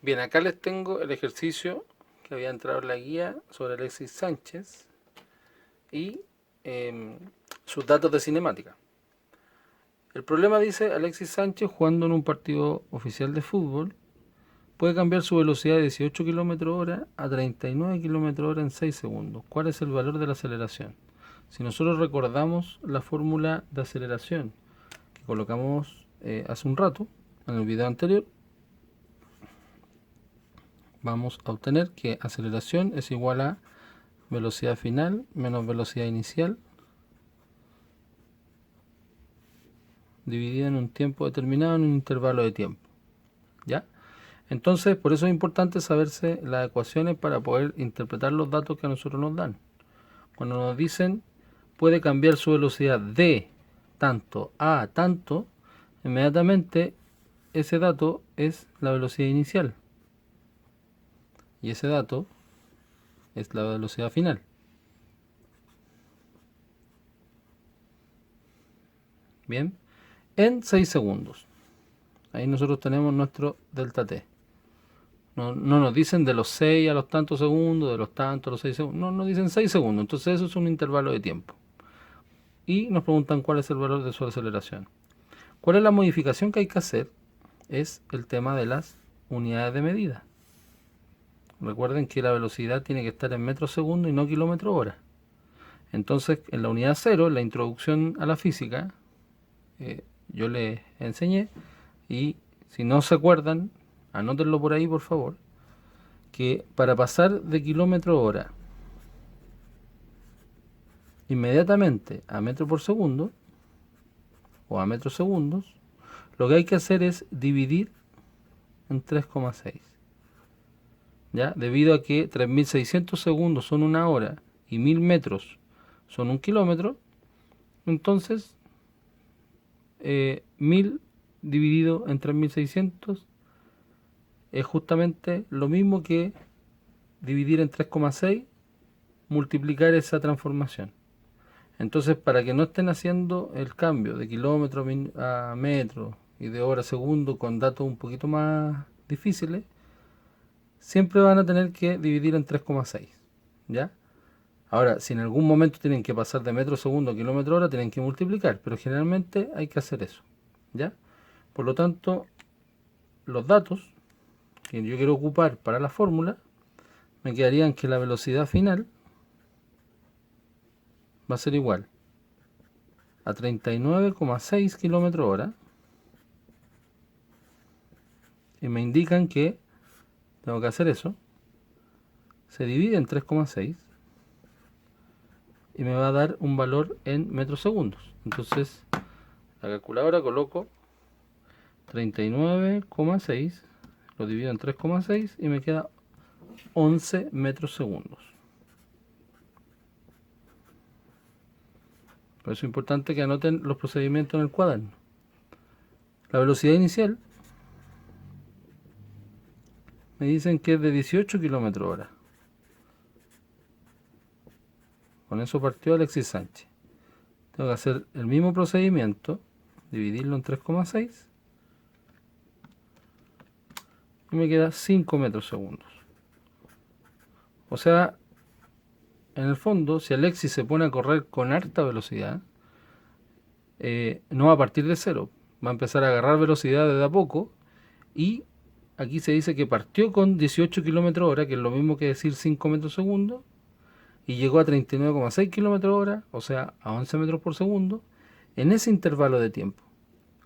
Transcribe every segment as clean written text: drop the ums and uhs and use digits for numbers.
Bien, acá les tengo el ejercicio que había entrado en la guía sobre Alexis Sánchez y sus datos de cinemática. El problema dice: Alexis Sánchez, jugando en un partido oficial de fútbol, puede cambiar su velocidad de 18 km/h a 39 km/h en 6 segundos. ¿Cuál es el valor de la aceleración? Si nosotros recordamos la fórmula de aceleración que colocamos hace un rato en el video anterior, vamos a obtener que aceleración es igual a velocidad final menos velocidad inicial dividida en un tiempo determinado en un intervalo de tiempo. ¿Ya? Entonces, por eso es importante saberse las ecuaciones para poder interpretar los datos que a nosotros nos dan. Cuando nos dicen puede cambiar su velocidad de tanto a tanto, inmediatamente ese dato es la velocidad inicial y ese dato es la velocidad final. Bien, en 6 segundos. Ahí nosotros tenemos nuestro delta t. No nos dicen de los 6 a los tantos segundos, de los tantos a los 6 segundos. No, nos dicen 6 segundos. Entonces eso es un intervalo de tiempo. Y nos preguntan cuál es el valor de su aceleración. ¿Cuál es la modificación que hay que hacer? Es el tema de las unidades de medida. Recuerden que la velocidad tiene que estar en metros segundo y no kilómetro hora. Entonces, en la unidad 0, en la introducción a la física, yo les enseñé, y si no se acuerdan, anótenlo por ahí por favor, que para pasar de kilómetro hora inmediatamente a metro por segundo o a metros segundos, lo que hay que hacer es dividir en 3,6. ¿Ya? Debido a que 3600 segundos son una hora y 1000 metros son un kilómetro, entonces 1000 dividido en 3600 es justamente lo mismo que dividir en 3,6, multiplicar esa transformación. Entonces, para que no estén haciendo el cambio de kilómetro a metro y de hora a segundo con datos un poquito más difíciles, siempre van a tener que dividir en 3,6. ¿Ya? Ahora, si en algún momento tienen que pasar de metro segundo a kilómetro hora, tienen que multiplicar, pero generalmente hay que hacer eso. ¿Ya? Por lo tanto, los datos que yo quiero ocupar para la fórmula me quedarían que la velocidad final va a ser igual a 39,6 km hora, y me indican que tengo que hacer eso, se divide en 3,6 y me va a dar un valor en metros segundos. Entonces la calculadora coloco 39,6, lo divido en 3,6 y me queda 11 metros segundos. Por eso es importante que anoten los procedimientos en el cuaderno. La velocidad inicial me dicen que es de 18 km hora. Con eso partió Alexis Sánchez. Tengo que hacer el mismo procedimiento, dividirlo en 3,6 y me queda 5 metros segundos. O sea, en el fondo, si Alexis se pone a correr con alta velocidad, no va a partir de cero, va a empezar a agarrar velocidad desde a poco, y aquí se dice que partió con 18 km hora, que es lo mismo que decir 5 metros segundos, y llegó a 39,6 km hora, o sea, a 11 metros por segundo, en ese intervalo de tiempo.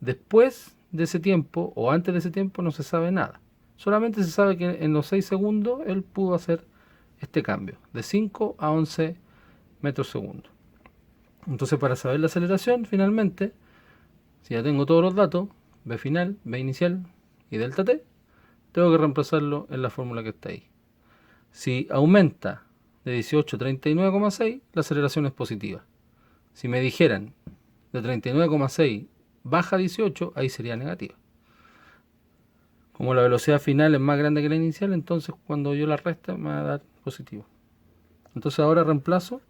Después de ese tiempo, o antes de ese tiempo, no se sabe nada. Solamente se sabe que en los 6 segundos él pudo hacer este cambio, de 5 a 11 metros segundos. Entonces, para saber la aceleración, finalmente, si ya tengo todos los datos, B final, B inicial y delta t, tengo que reemplazarlo en la fórmula que está ahí. Si aumenta de 18 a 39,6, la aceleración es positiva. Si me dijeran de 39,6 baja 18, ahí sería negativa. Como la velocidad final es más grande que la inicial, entonces cuando yo la reste me va a dar positivo. Entonces ahora reemplazo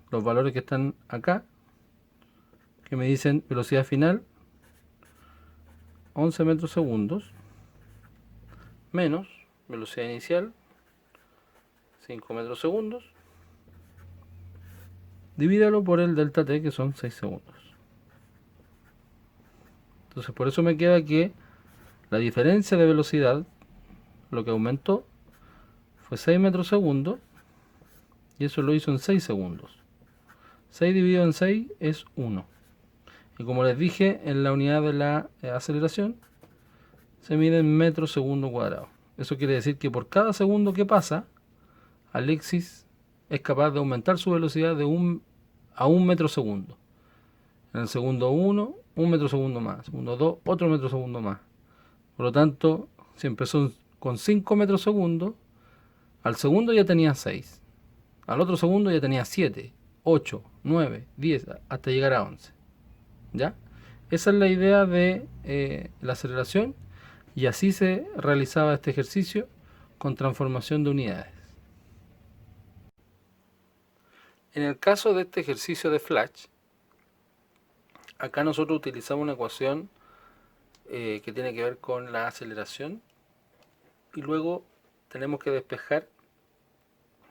los valores que están acá, que me dicen velocidad final 11 metros segundos, menos velocidad inicial, 5 metros segundos, divídalo por el delta t, que son 6 segundos. Entonces por eso me queda que la diferencia de velocidad, lo que aumentó, fue 6 metros segundo, y eso lo hizo en 6 segundos. 6 dividido en 6 es 1. Y como les dije, en la unidad de la aceleración se mide en metros segundo cuadrado. Eso quiere decir que por cada segundo que pasa, Alexis es capaz de aumentar su velocidad a 1 metro segundo. En el segundo 1, 1 metro segundo más. Segundo 2, otro metro segundo más. Por lo tanto, si empezó con 5 metros segundo, al segundo ya tenía 6. Al otro segundo ya tenía 7, 8, 9, 10, hasta llegar a 11. ¿Ya? Esa es la idea de la aceleración, y así se realizaba este ejercicio con transformación de unidades. En el caso de este ejercicio de Flash, acá nosotros utilizamos una ecuación que tiene que ver con la aceleración, y luego tenemos que despejar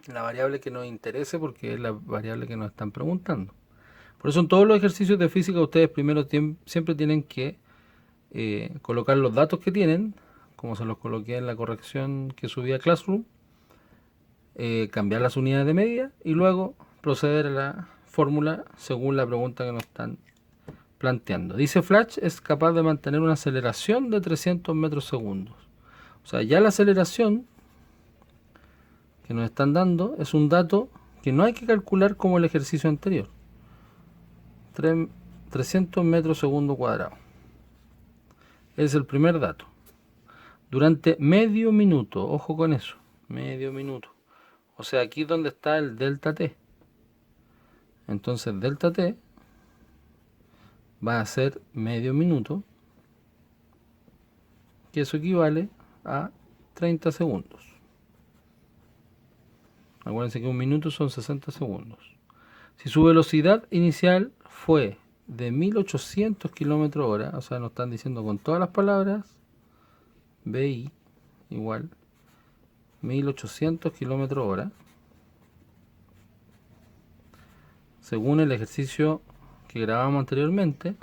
la variable que nos interese, porque es la variable que nos están preguntando. Por eso en todos los ejercicios de física ustedes primero siempre tienen que colocar los datos que tienen, como se los coloqué en la corrección que subí a Classroom, cambiar las unidades de medida y luego proceder a la fórmula según la pregunta que nos están planteando. Dice Flash es capaz de mantener una aceleración de 300 metros segundos. O sea, ya la aceleración que nos están dando es un dato que no hay que calcular como el ejercicio anterior. 300 metros segundo cuadrado. Es el primer dato. Durante medio minuto, ojo con eso, medio minuto. O sea, aquí es donde está el delta t. Entonces delta t va a ser medio minuto, que eso equivale a 30 segundos. Acuérdense que un minuto son 60 segundos. Si su velocidad inicial fue de 1800 km hora, o sea, nos están diciendo con todas las palabras, BI igual 1800 km hora, según el ejercicio que grabamos anteriormente,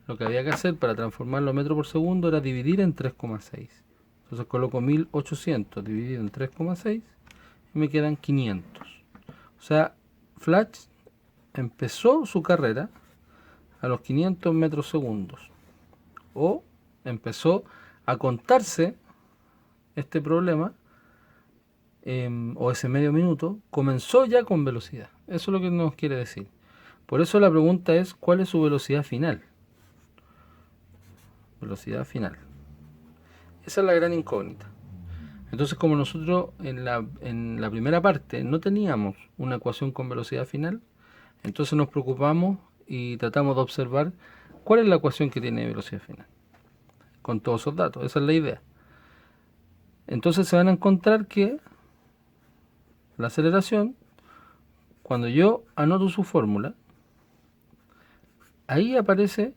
lo que había que hacer para transformarlo a metro por segundo era dividir en 3,6. Entonces coloco 1800 dividido en 3,6 y me quedan 500. O sea, Flash empezó su carrera a los 500 metros segundos, o empezó a contarse este problema, o ese medio minuto, comenzó ya con velocidad. Eso es lo que nos quiere decir. Por eso la pregunta es, ¿cuál es su velocidad final? Velocidad final. Esa es la gran incógnita. Entonces, como nosotros en la primera parte no teníamos una ecuación con velocidad final, entonces nos preocupamos y tratamos de observar cuál es la ecuación que tiene velocidad final, con todos esos datos. Esa es la idea. Entonces se van a encontrar que la aceleración, cuando yo anoto su fórmula, ahí aparece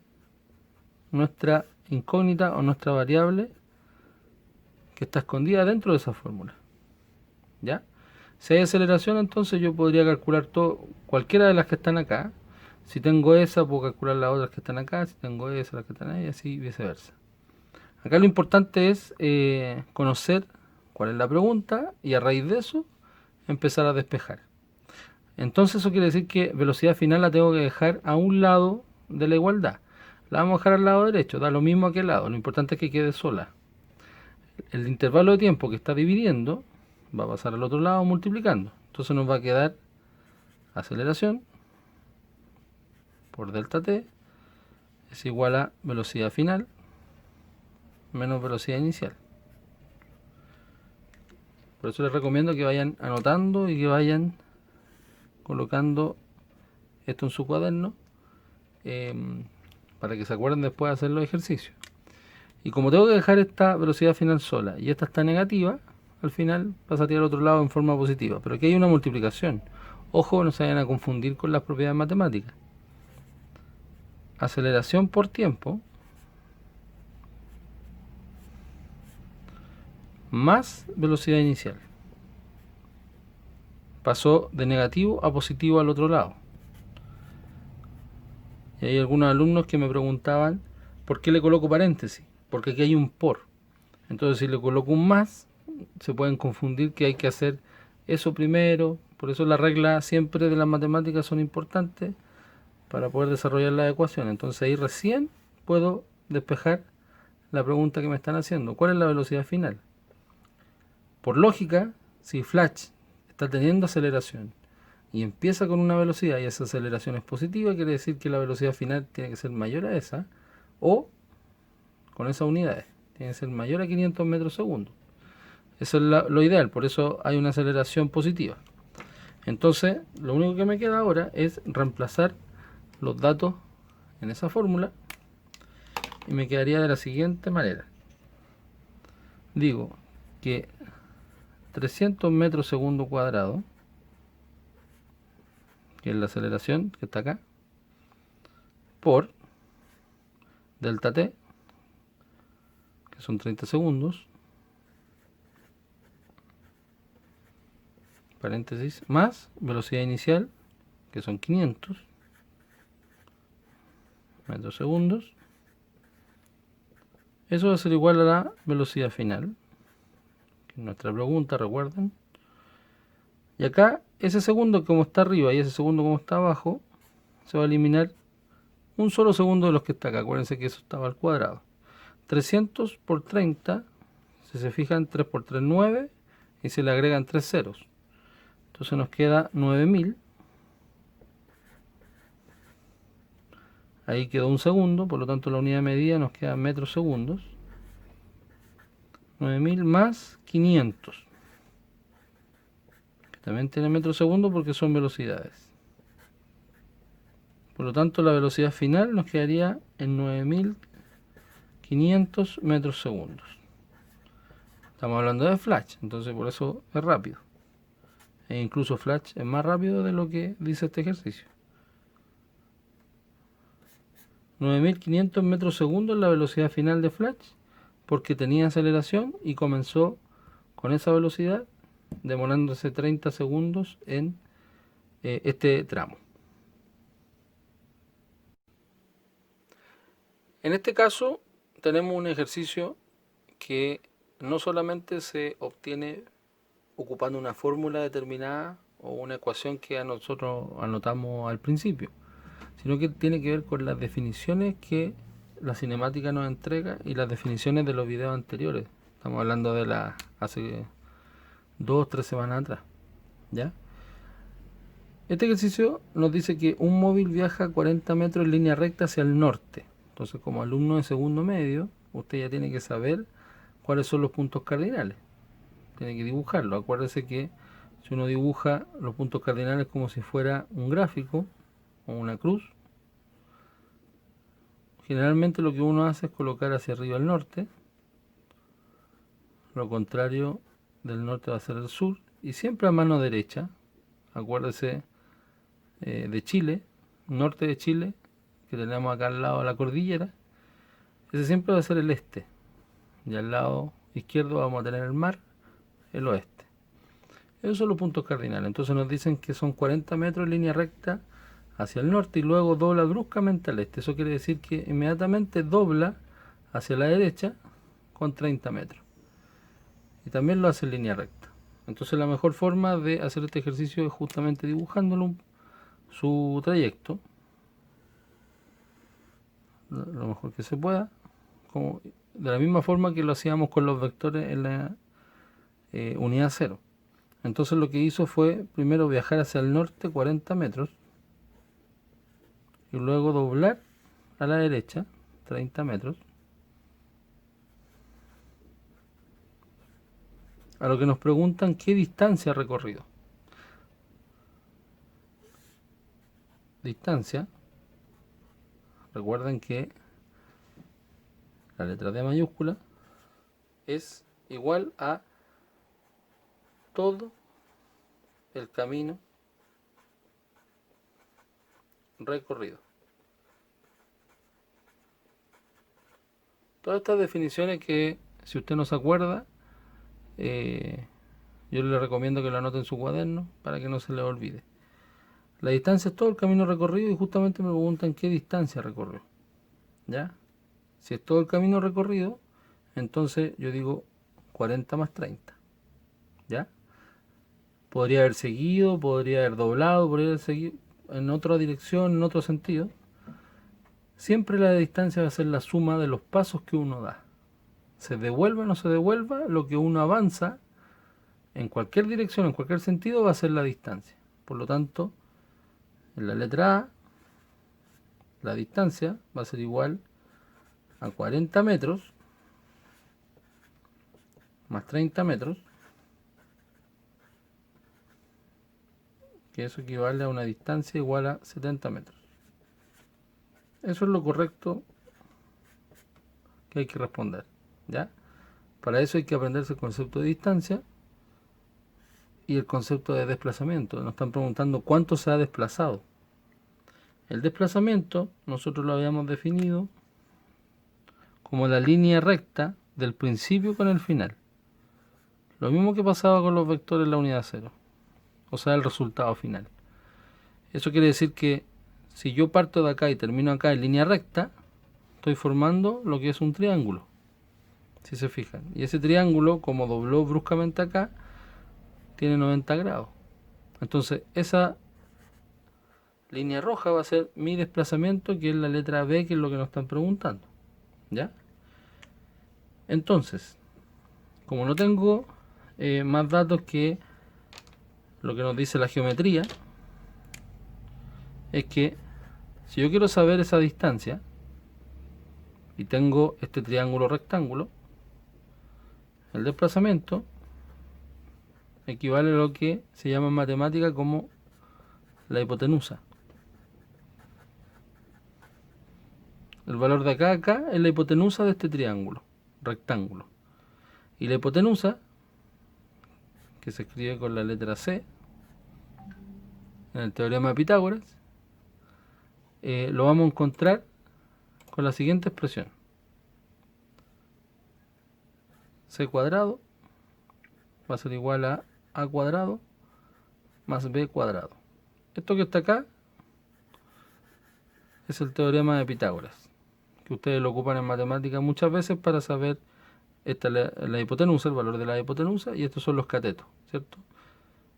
nuestra incógnita o nuestra variable que está escondida dentro de esa fórmula. ¿Ya? Si hay aceleración, entonces yo podría calcular cualquiera de las que están acá. Si tengo esa, puedo calcular las otras que están acá. Si tengo esa, las que están ahí, así viceversa. Acá lo importante es conocer cuál es la pregunta y a raíz de eso empezar a despejar. Entonces eso quiere decir que velocidad final la tengo que dejar a un lado de la igualdad. La vamos a dejar al lado derecho, da lo mismo a aquel lado. Lo importante es que quede sola. El intervalo de tiempo que está dividiendo va a pasar al otro lado multiplicando. Entonces nos va a quedar aceleración por delta t es igual a velocidad final menos velocidad inicial. Por eso les recomiendo que vayan anotando y que vayan colocando esto en su cuaderno, para que se acuerden después de hacer los ejercicios. Y como tengo que dejar esta velocidad final sola y esta está negativa, al final pasaría al otro lado en forma positiva. Pero aquí hay una multiplicación. Ojo, no se vayan a confundir con las propiedades matemáticas. Aceleración por tiempo más velocidad inicial. Pasó de negativo a positivo al otro lado. Y hay algunos alumnos que me preguntaban ¿por qué le coloco paréntesis? Porque aquí hay un por. Entonces si le coloco un más, se pueden confundir que hay que hacer eso primero. Por eso las reglas siempre de las matemáticas son importantes para poder desarrollar la ecuación. Entonces ahí recién puedo despejar la pregunta que me están haciendo. ¿Cuál es la velocidad final? Por lógica, si Flash está teniendo aceleración y empieza con una velocidad y esa aceleración es positiva, quiere decir que la velocidad final tiene que ser mayor a esa, o con esas unidades, tiene que ser mayor a 500 metros segundo. Eso es lo ideal, por eso hay una aceleración positiva. Entonces, lo único que me queda ahora es reemplazar los datos en esa fórmula y me quedaría de la siguiente manera. Digo que 300 metros segundo cuadrado, que es la aceleración que está acá, por delta t, que son 30 segundos, paréntesis, más velocidad inicial, que son 500 metros segundos. Eso va a ser igual a la velocidad final, que es nuestra pregunta, recuerden. Y acá, ese segundo como está arriba y ese segundo como está abajo, se va a eliminar un solo segundo de los que está acá. Acuérdense que eso estaba al cuadrado. 300 por 30, si se fijan, 3 por 3, 9, y se le agregan 3 ceros. Entonces nos queda 9000. Ahí quedó un segundo, por lo tanto la unidad de medida nos queda metros segundos. 9000 más 500, que también tiene metros segundos porque son velocidades. Por lo tanto la velocidad final nos quedaría en 9500 metros segundos. Estamos hablando de Flash, entonces por eso es rápido. E incluso Flash es más rápido de lo que dice este ejercicio. 9500 metros segundos es la velocidad final de Flash, porque tenía aceleración y comenzó con esa velocidad, demorándose 30 segundos en este tramo. En este caso tenemos un ejercicio que no solamente se obtiene ocupando una fórmula determinada o una ecuación que nosotros anotamos al principio, sino que tiene que ver con las definiciones que la cinemática nos entrega y las definiciones de los videos anteriores. Estamos hablando de hace 2 o 3 semanas atrás, ¿ya? Este ejercicio nos dice que un móvil viaja 40 metros en línea recta hacia el norte. Entonces, como alumno de segundo medio, usted ya tiene que saber cuáles son los puntos cardinales. Tiene que dibujarlo. Acuérdese que si uno dibuja los puntos cardinales como si fuera un gráfico o una cruz, generalmente lo que uno hace es colocar hacia arriba el norte, lo contrario del norte va a ser el sur, y siempre a mano derecha. Acuérdese de Chile, norte de Chile, que tenemos acá al lado de la cordillera, ese siempre va a ser el este, y al lado izquierdo vamos a tener el mar, el oeste. Esos son los puntos cardinales. Entonces nos dicen que son 40 metros en línea recta hacia el norte y luego dobla bruscamente al este. Eso quiere decir que inmediatamente dobla hacia la derecha con 30 metros. Y también lo hace en línea recta. Entonces la mejor forma de hacer este ejercicio es justamente dibujándolo su trayecto lo mejor que se pueda, como de la misma forma que lo hacíamos con los vectores en la unidad 0. Entonces lo que hizo fue primero viajar hacia el norte 40 metros y luego doblar a la derecha 30 metros. A lo que nos preguntan qué distancia ha recorrido. Distancia, recuerden que la letra D mayúscula es igual a todo el camino recorrido. Todas estas definiciones que, si usted no se acuerda, yo les recomiendo que lo anoten en su cuaderno para que no se les olvide. La distancia es todo el camino recorrido y justamente me preguntan qué distancia recorrió. ¿Ya? Si es todo el camino recorrido, entonces yo digo 40 más 30. ¿Ya? Podría haber seguido, podría haber doblado, podría haber seguido en otra dirección, en otro sentido. Siempre la distancia va a ser la suma de los pasos que uno da. Se devuelva o no se devuelva, lo que uno avanza en cualquier dirección, en cualquier sentido, va a ser la distancia. Por lo tanto, en la letra A, la distancia va a ser igual a 40 metros más 30 metros, que eso equivale a una distancia igual a 70 metros. Eso es lo correcto que hay que responder, ¿ya? Para eso hay que aprenderse el concepto de distancia y el concepto de desplazamiento. Nos están preguntando cuánto se ha desplazado. El desplazamiento nosotros lo habíamos definido como la línea recta del principio con el final. Lo mismo que pasaba con los vectores en la unidad cero, o sea, el resultado final. Eso quiere decir que si yo parto de acá y termino acá en línea recta, estoy formando lo que es un triángulo, si se fijan. Y ese triángulo, como dobló bruscamente acá, tiene 90 grados. Entonces, esa línea roja va a ser mi desplazamiento, que es la letra B, que es lo que nos están preguntando. ¿Ya? Entonces, como no tengo más datos que lo que nos dice la geometría, es que si yo quiero saber esa distancia y tengo este triángulo rectángulo, el desplazamiento equivale a lo que se llama en matemática como la hipotenusa. El valor de acá a acá es la hipotenusa de este triángulo rectángulo. Y la hipotenusa, que se escribe con la letra C en el teorema de Pitágoras, lo vamos a encontrar con la siguiente expresión: C cuadrado va a ser igual a cuadrado más b cuadrado. Esto que está acá es el teorema de Pitágoras, que ustedes lo ocupan en matemáticas muchas veces para saber esta la hipotenusa, el valor de la hipotenusa, y estos son los catetos, ¿cierto?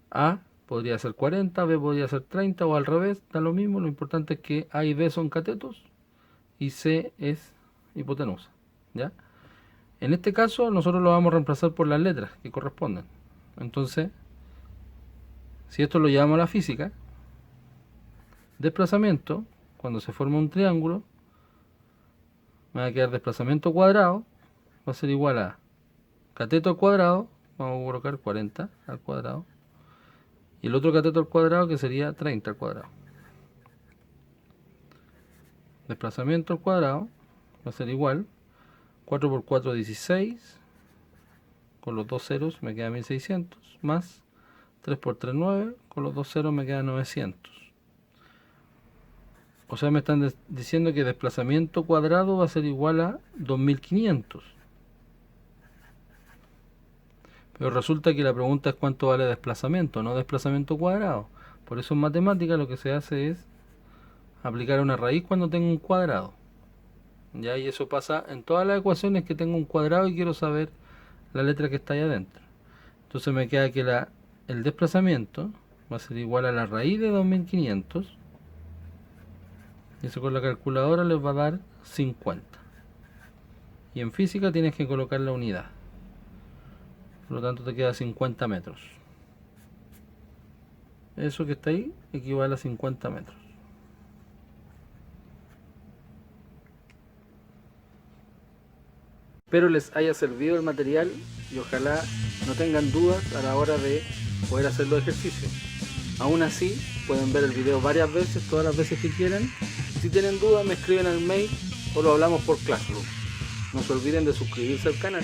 A podría ser 40, B podría ser 30 o al revés, da lo mismo. Lo importante es que A y B son catetos y C es hipotenusa, ¿ya? En este caso nosotros lo vamos a reemplazar por las letras que corresponden. Entonces, si esto lo llevamos a la física, desplazamiento, cuando se forma un triángulo, me va a quedar desplazamiento cuadrado, va a ser igual a cateto al cuadrado, vamos a colocar 40 al cuadrado, y el otro cateto al cuadrado, que sería 30 al cuadrado. Desplazamiento al cuadrado va a ser igual 4 por 4, 16, con los dos ceros me queda 1600, más 3 por 3, 9, con los dos ceros me queda 900. O sea, me están diciendo que desplazamiento cuadrado va a ser igual a 2500. Pero resulta que la pregunta es cuánto vale desplazamiento, no desplazamiento cuadrado. Por eso en matemática lo que se hace es aplicar una raíz cuando tengo un cuadrado. ¿Ya? Y eso pasa en todas las ecuaciones que tengo un cuadrado y quiero saber la letra que está ahí adentro. Entonces me queda que el desplazamiento va a ser igual a la raíz de 2500. Y eso con la calculadora les va a dar 50. Y en física tienes que colocar la unidad. Por lo tanto te queda 50 metros. Eso que está ahí equivale a 50 metros. Espero les haya servido el material y ojalá no tengan dudas a la hora de poder hacer los ejercicios. Aún así, pueden ver el video varias veces, todas las veces que quieran. Si tienen dudas, me escriben al mail o lo hablamos por Classroom. No se olviden de suscribirse al canal